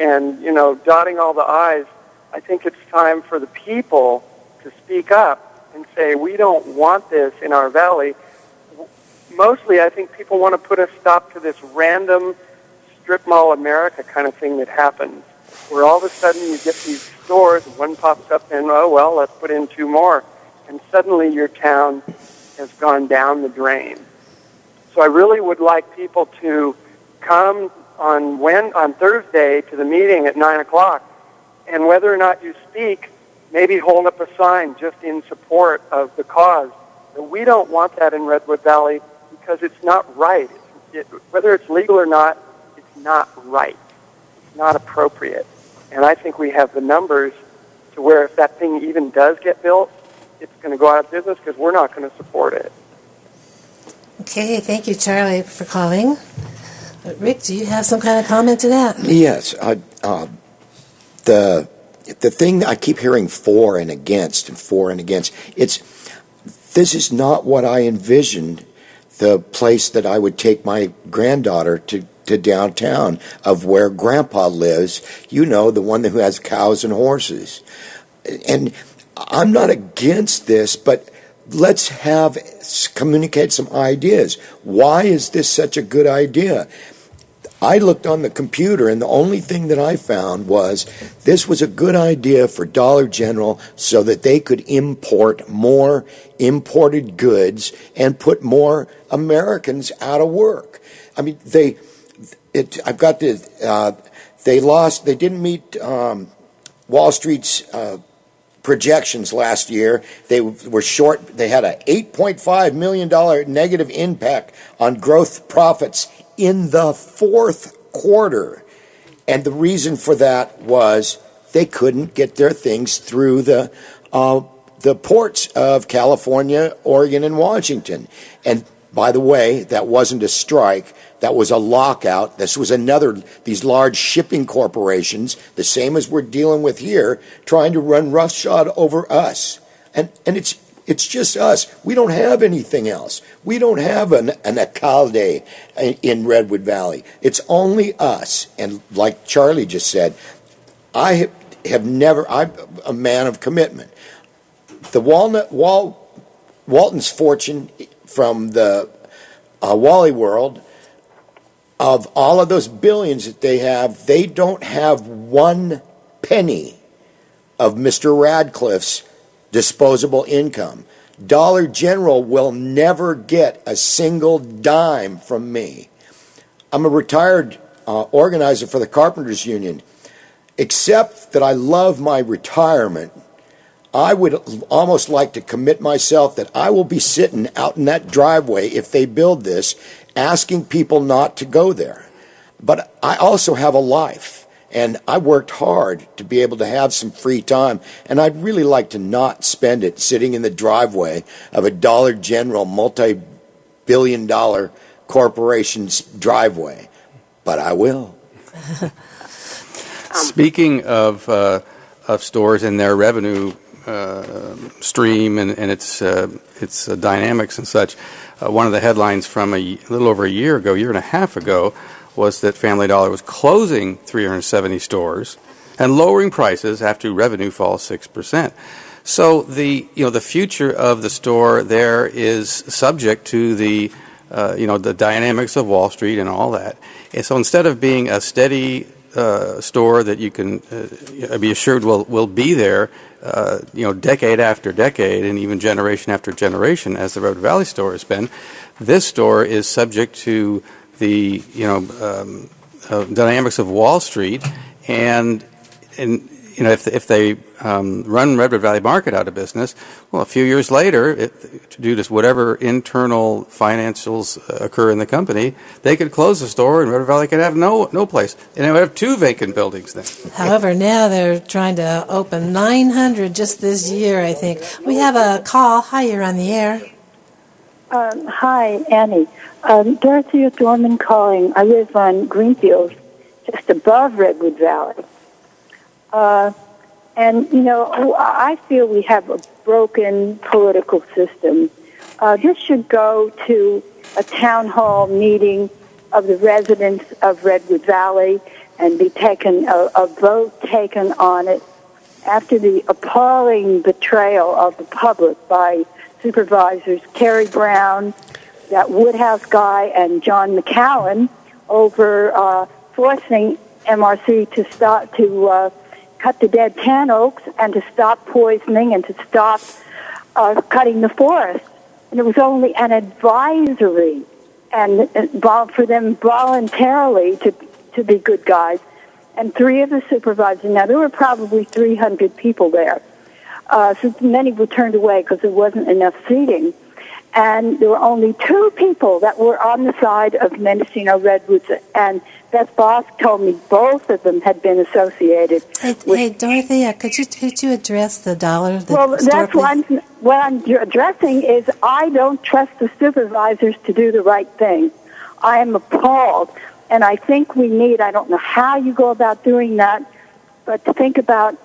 I: dotting all the I's, I think it's time for the people to speak up and say, we don't want this in our valley. Mostly, I think people want to put a stop to this random strip mall America kind of thing that happens. where all of a sudden you get these stores, one pops up and, oh, well, let's put in 2 more, and suddenly your town has gone down the drain. So I really would like people to come on Thursday to the meeting at 9 o'clock, and whether or not you speak, maybe hold up a sign just in support of the cause. But we don't want that in Redwood Valley because it's not right. Whether it's legal or not, it's not right. It's not appropriate. And I think we have the numbers to where if that thing even does get built, it's going to go out of business because we're not going to support it.
A: Okay, thank you, Charlie, for calling. Rick, do you have some kind of comment to that?
H: Yes. The thing I keep hearing for and against, this is not what I envisioned the place that I would take my granddaughter to downtown of where Grandpa lives, the one who has cows and horses. And I'm not against this, but let's communicate some ideas. Why is this such a good idea? I looked on the computer, and the only thing that I found was this was a good idea for Dollar General so that they could import more imported goods and put more Americans out of work. I mean, they didn't meet Wall Street's projections last year. They were short. They had a $8.5 million negative impact on growth profits in the fourth quarter. And the reason for that was they couldn't get their things through the ports of California, Oregon, and Washington. And by the way, that wasn't a strike. That was a lockout. This was these large shipping corporations, the same as we're dealing with here, trying to run roughshod over us. And it's just us. We don't have anything else. We don't have an alcalde in Redwood Valley. It's only us. And like Charlie just said, I'm a man of commitment. The Walton's fortune from the Wally World, of all of those billions that they have, they don't have 1 penny of Mr. Radcliffe's disposable income. Dollar General will never get a single dime from me. I'm a retired organizer for the Carpenters Union. Except that I love my retirement, I would almost like to commit myself that I will be sitting out in that driveway if they build this, asking people not to go there. But I also have a life, and I worked hard to be able to have some free time, and I'd really like to not spend it sitting in the driveway of a Dollar General multi-billion-dollar corporation's driveway. But I will.
C: Speaking of stores and their revenue stream and its dynamics and such, one of the headlines from a little over a year and a half ago, was that Family Dollar was closing 370 stores and lowering prices after revenue falls 6%. So the future of the store there is subject to the dynamics of Wall Street and all that. And so instead of being a steady store that you can be assured will be there, decade after decade and even generation after generation, as the Redwood Valley store has been, this store is subject to the dynamics of Wall Street, and if they run Redwood Valley Market out of business, well, a few years later, due to whatever internal financials occur in the company, they could close the store, and Redwood Valley could have no place, and they would have 2 vacant buildings then.
A: However, now they're trying to open 900 just this year, I think. We have a call. Hi, you're on the air.
J: Hi, Annie. Dorothea Dorman calling. I live on Greenfield, just above Redwood Valley. I feel we have a broken political system. This should go to a town hall meeting of the residents of Redwood Valley and be taken, a vote taken on it after the appalling betrayal of the public by Supervisors Kerry Brown, that Woodhouse guy, and John McCallan over forcing MRC to cut the dead tan oaks and to stop poisoning and to stop cutting the forest. And it was only an advisory and for them voluntarily to be good guys. And 3 of the supervisors, now there were probably 300 people there. So many were turned away because there wasn't enough seating. And there were only 2 people that were on the side of Mendocino Redwoods. And Beth Boss told me both of them had been associated.
A: Hey, Dorothea, could you address the dollar?
J: That's what I'm addressing is I don't trust the supervisors to do the right thing. I am appalled. And I think we need, I don't know how you go about doing that, but to think about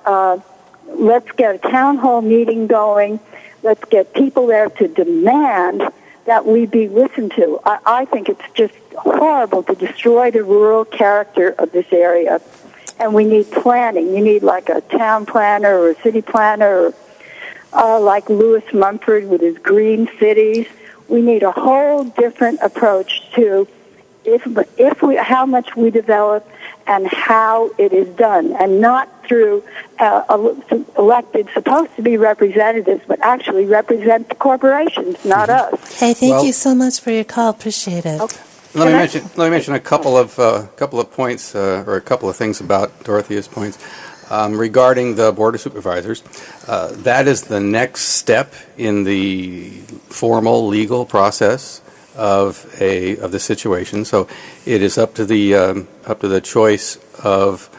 J: let's get a town hall meeting going. Let's get people there to demand that we be listened to. I think it's just horrible to destroy the rural character of this area. And we need planning. You need like a town planner or a city planner, or like Lewis Mumford with his green cities. We need a whole different approach to how much we develop and how it is done, and not through elected, supposed to be representatives, but actually represent the corporations, not us.
A: Hey, thank you so much for your call. Appreciate it.
J: Okay.
C: Let me mention a couple of points or a couple of things about Dorothea's points regarding the Board of Supervisors. That is the next step in the formal legal process of the situation. So it is up to the choice of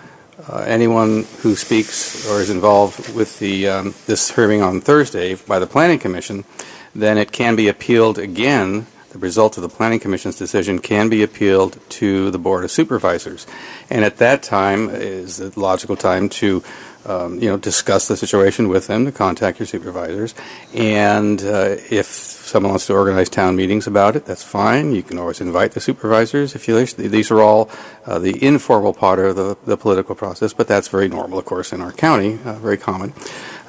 C: anyone who speaks or is involved with this hearing on Thursday by the Planning Commission. Then it can be appealed again. The result of the Planning Commission's decision can be appealed to the Board of Supervisors, and at that time is the logical time to discuss the situation with them, to contact your supervisors, and if someone wants to organize town meetings about it, that's fine. You can always invite the supervisors if you wish. These are all the informal part of the political process, but that's very normal, of course, in our county, very common.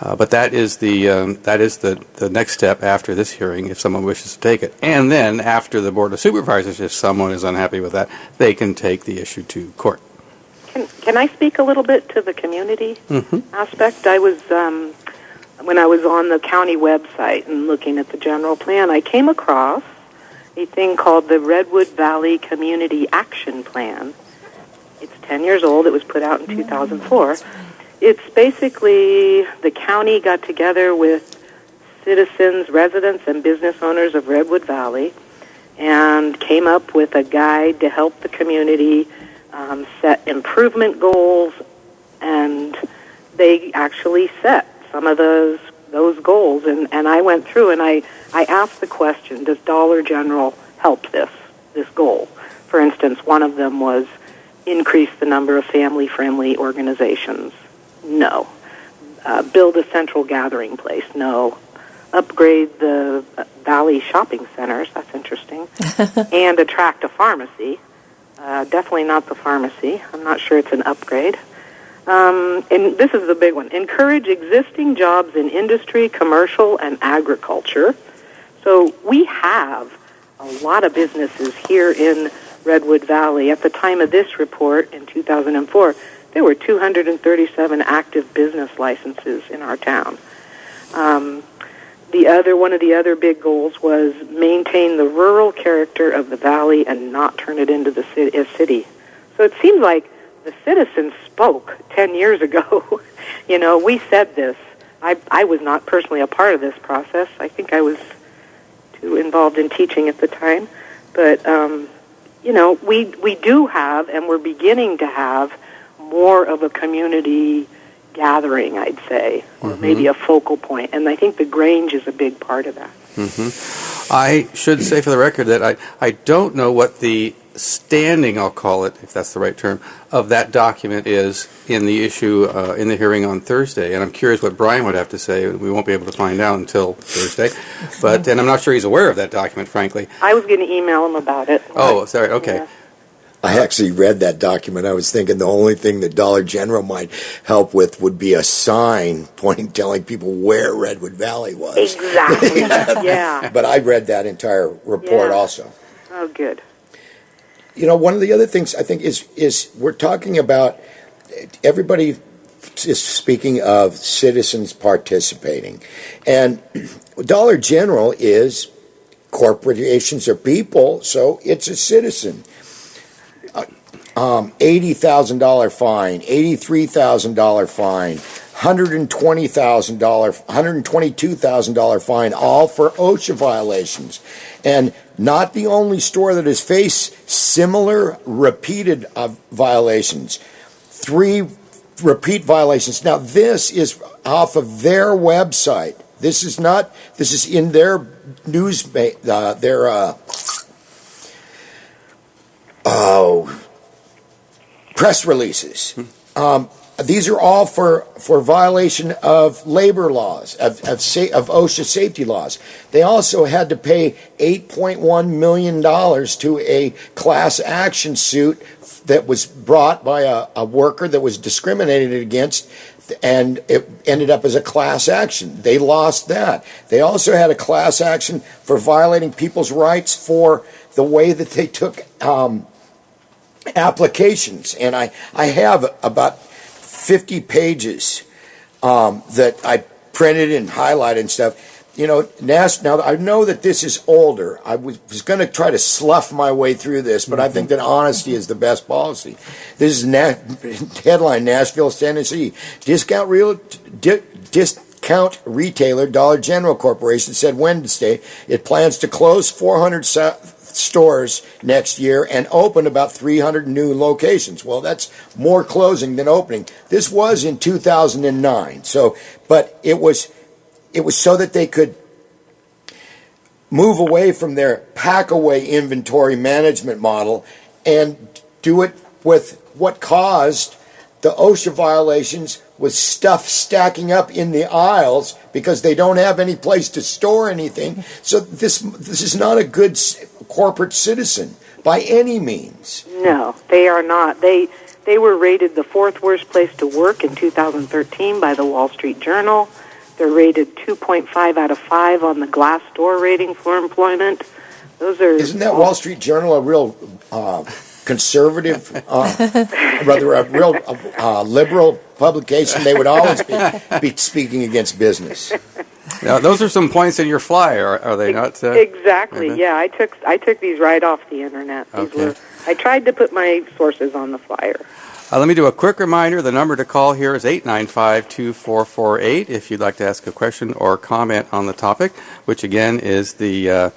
C: But that is the next step after this hearing, if someone wishes to take it. And then after the Board of Supervisors, if someone is unhappy with that, they can take the issue to court.
E: Can I speak a little bit to the community aspect? I was when I was on the county website and looking at the general plan, I came across a thing called the Redwood Valley Community Action Plan. It's 10 years old. It was put out in 2004. It's basically the county got together with citizens, residents, and business owners of Redwood Valley and came up with a guide to help the community set improvement goals, and they actually set some of those goals. And I went through and I asked the question, does Dollar General help this goal? For instance, one of them was increase the number of family-friendly organizations. No. Build a central gathering place. No. Upgrade the Valley shopping centers. That's interesting. And attract a pharmacy. Definitely not the pharmacy. I'm not sure it's an upgrade. And this is the big one. Encourage existing jobs in industry, commercial, and agriculture. So we have a lot of businesses here in Redwood Valley. At the time of this report in 2004, there were 237 active business licenses in our town. One of the other big goals was maintain the rural character of the valley and not turn it into a city. So it seems like the citizens spoke 10 years ago. We said this. I was not personally a part of this process. I think I was too involved in teaching at the time. But, we do have, and we're beginning to have, more of a community gathering, I'd say, or maybe a focal point. And I think the Grange is a big part of that.
C: I should say for the record that I don't know what the standing, I'll call it, if that's the right term, of that document is in the issue, in the hearing on Thursday. And I'm curious what Brian would have to say. We won't be able to find out until Thursday. And I'm not sure he's aware of that document, frankly.
E: I was going to email him about it.
C: Oh, sorry, okay.
E: Yeah.
H: I actually read that document. I was thinking the only thing that Dollar General might help with would be a sign telling people where Redwood Valley was.
E: Exactly. Yeah.
H: But I read that entire report also.
E: Oh, good.
H: One of the other things I think is we're talking about everybody is speaking of citizens participating, and Dollar General is corporations are people, so it's a citizen. $80,000 fine, $83,000 fine, $122,000 fine, all for OSHA violations. And not the only store that has faced similar repeated violations. 3 repeat violations. Now, this is off of their website. This is in their news, press releases. These are all for violation of labor laws, of OSHA safety laws. They also had to pay $8.1 million to a class action suit that was brought by a worker that was discriminated against, and it ended up as a class action. They lost that. They also had a class action for violating people's rights for the way that they took applications. And I have about 50 pages that I printed and highlighted and stuff. Now I know that this is older. I was going to try to slough my way through this, but I think that honesty is the best policy. This is headline: Nashville, Tennessee. Discount retailer Dollar General Corporation said Wednesday it plans to close 400 stores next year and open about 300 new locations. Well, that's more closing than opening. This was in 2009. But it was so that they could move away from their pack-away inventory management model and do it with what caused the OSHA violations, with stuff stacking up in the aisles because they don't have any place to store anything. So this is not a good corporate citizen by any means.
E: No, they are not. They were rated the 4th worst place to work in 2013 by the Wall Street Journal. They're rated 2.5 out of 5 on the Glassdoor rating for employment. Isn't
H: that Wall Street Journal a real conservative, rather a real liberal publication? They would always be speaking against business.
C: Now, those are some points in your flyer, are they not?
E: Exactly. Yeah, I took these right off the internet. I tried to put my sources on the flyer.
C: Let me do a quick reminder. The number to call here is 895-2448 if you'd like to ask a question or comment on the topic, which again is the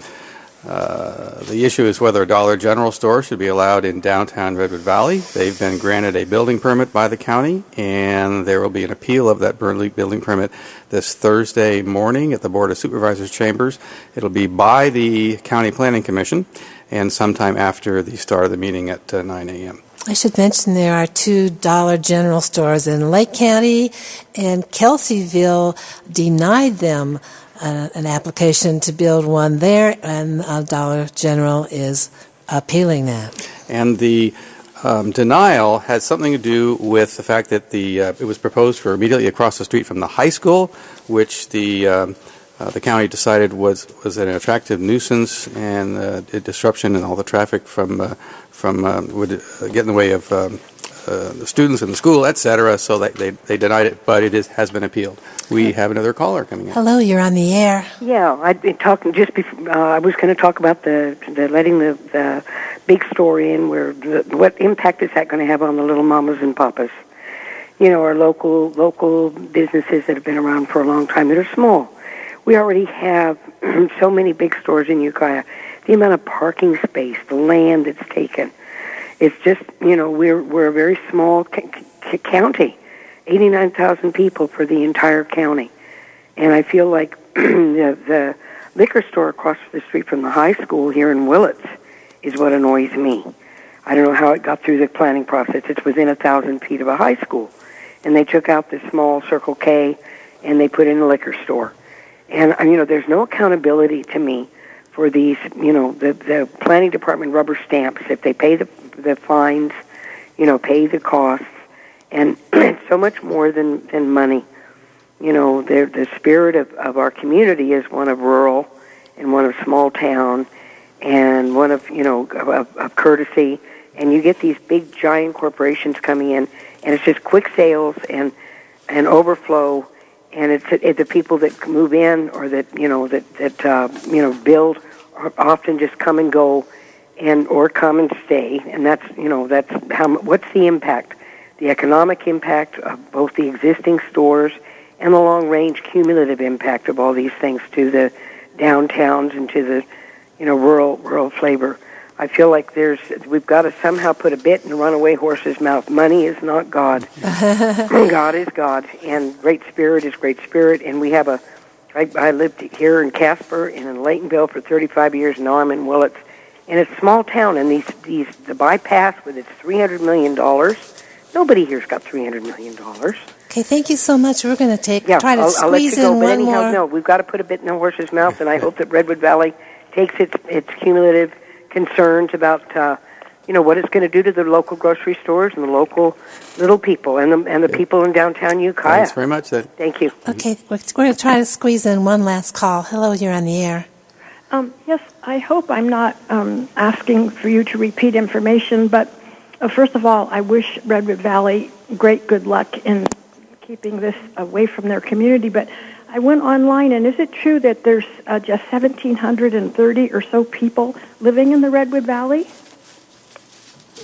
C: issue is whether a Dollar General store should be allowed in downtown Redwood Valley. They've been granted a building permit by the county, and there will be an appeal of that building permit this Thursday morning at the Board of Supervisors chambers. It'll be by the County Planning Commission and sometime after the start of the meeting at 9 a.m.
A: I should mention there are 2 Dollar General stores in Lake County, and Kelseyville denied them an application to build one there, and Dollar General is appealing that.
C: And the denial has something to do with the fact that it was proposed for immediately across the street from the high school, which the county decided was an attractive nuisance and a disruption in all the traffic would get in the way of the students in the school, etc. So they denied it, but it has been appealed. We have another caller coming in.
A: Hello, you're on the air.
K: Yeah, I'd been talking just before. I was going to talk about the letting the big store in. What impact is that going to have on the little mamas and papas? Our local businesses that have been around for a long time that are small. We already have so many big stores in Ukiah. The amount of parking space, the land that's taken. It's just, we're a very small county, 89,000 people for the entire county. And I feel like the liquor store across the street from the high school here in Willits is what annoys me. I don't know how it got through the planning process. It's within 1,000 feet of a high school. And they took out the small Circle K and they put in a liquor store. And, there's no accountability to me for these, the planning department rubber stamps. If they pay the fines, pay the costs, and it's so much more than money. The spirit of our community is one of rural and one of small town, and one of, of courtesy, and you get these big, giant corporations coming in, and it's just quick sales and overflow, and it's the people that move in or that build often just come and go, or come and stay, and that's what's the impact, the economic impact of both the existing stores and the long-range cumulative impact of all these things to the downtowns and to the rural flavor. I feel like we've got to somehow put a bit in a runaway horse's mouth. Money is not God. God is God, and Great Spirit is Great Spirit. And we have I lived here in Casper and in Laytonville for 35 years. Now I'm in Willits, and it's a small town. And the bypass with its $300 million. Nobody here's got $300 million.
A: Okay, thank you so much. We're going to try to
K: I'll let you
A: squeeze
K: go,
A: in
K: but
A: one
K: anyhow,
A: more.
K: No, we've got to put a bit in the horse's mouth, and I hope that Redwood Valley takes its cumulative concerns about what it's going to do to the local grocery stores and the local little people and the people in downtown Ukiah.
C: Thanks very much.
K: Thank you.
A: Okay, we're going to try to squeeze in one last call. Hello, you're on the air.
L: Yes, I hope I'm not asking for you to repeat information, but first of all, I wish Redwood Valley great good luck in keeping this away from their community. But I went online, and is it true that there's just 1,730 or so people living in the Redwood Valley?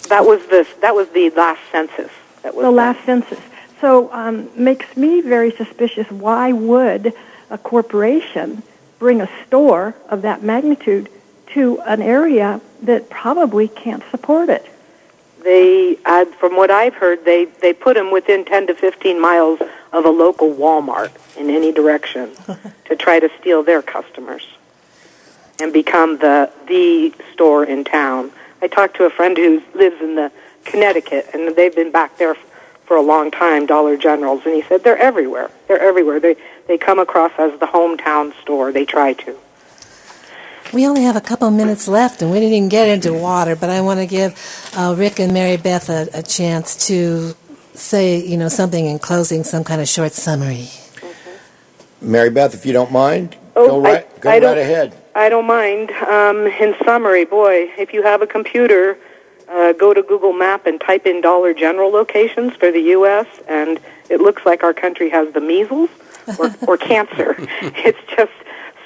E: That was the last census. That was
L: the last census. So makes me very suspicious. Why would a corporation bring a store of that magnitude to an area that probably can't support it?
E: From what I've heard, they put them within 10 to 15 miles of a local Walmart in any direction to try to steal their customers and become the store in town. I talked to a friend who lives in the Connecticut, and they've been back there for a long time, Dollar Generals, and he said they're everywhere. They're everywhere. They come across as the hometown store. They try to.
A: We only have a couple of minutes left, and we didn't even get into water, but I want to give Rick and Mary Beth a chance to say, something in closing, some kind of short summary.
H: Mm-hmm. Mary Beth, if you don't mind, go right ahead.
E: I don't mind. In summary, boy, if you have a computer, go to Google Map and type in Dollar General locations for the U.S., and it looks like our country has the measles or cancer. It's just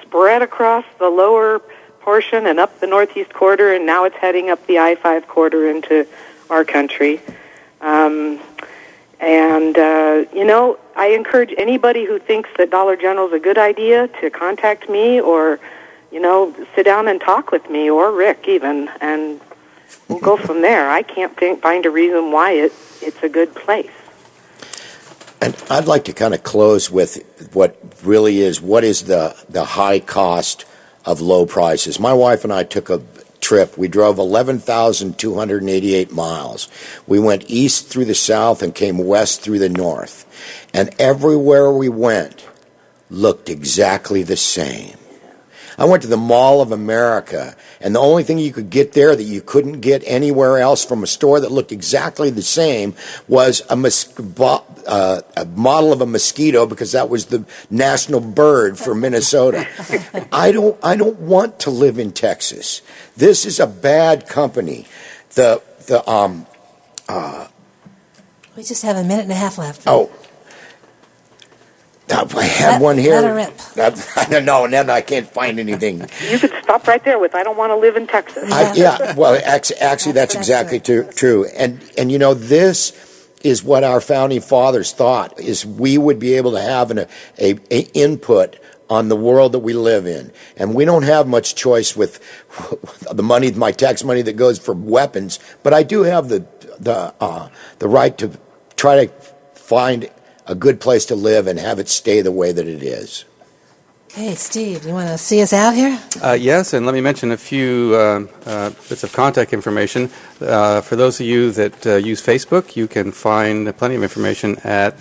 E: spread across the lower portion and up the northeast quarter, and now it's heading up the I-5 corridor into our country. I encourage anybody who thinks that Dollar General is a good idea to contact me or, sit down and talk with me or Rick even, and we'll go from there. I can't find a reason why it's a good place.
H: And I'd like to kind of close with what is the high cost of low prices. My wife and I took a trip. We drove 11,288 miles. We went east through the south and came west through the north. And everywhere we went looked exactly the same. I went to the Mall of America, and the only thing you could get there that you couldn't get anywhere else from a store that looked exactly the same was a model of a mosquito, because that was the national bird for Minnesota. I don't want to live in Texas. This is a bad company.
A: We just have a minute and a half left.
H: Oh. I have one here.
A: Let her rip.
H: I don't know, and then I can't find anything.
E: You could stop right there with, I don't want to live in Texas.
H: Well, actually, that's exactly true. And this is what our founding fathers thought, is we would be able to have an input on the world that we live in. And we don't have much choice with the money, my tax money that goes for weapons, but I do have the right to try to find a good place to live and have it stay the way that it is.
A: Hey, Steve, you want to see us out here?
C: Yes, and let me mention a few bits of contact information. For those of you that use Facebook, you can find plenty of information at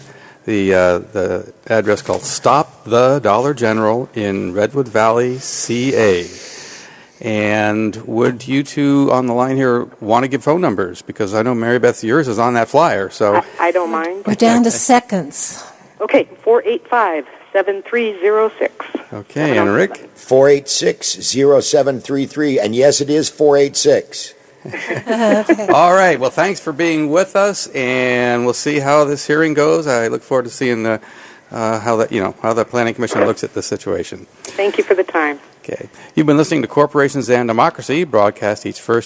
C: the address called Stop the Dollar General in Redwood Valley, CA. And would you two on the line here want to give phone numbers? Because I know, Mary Beth, yours is on that flyer. So
E: I don't mind.
A: We're down to seconds.
E: Okay, 485-7306.
C: Okay, and Rick?
H: 486-0733, and yes, it is 486.
C: All right. Well, thanks for being with us, and we'll see how this hearing goes. I look forward to seeing how the Planning Commission looks at this situation.
E: Thank you for the time.
C: Okay. You've been listening to Corporations and Democracy, broadcast each first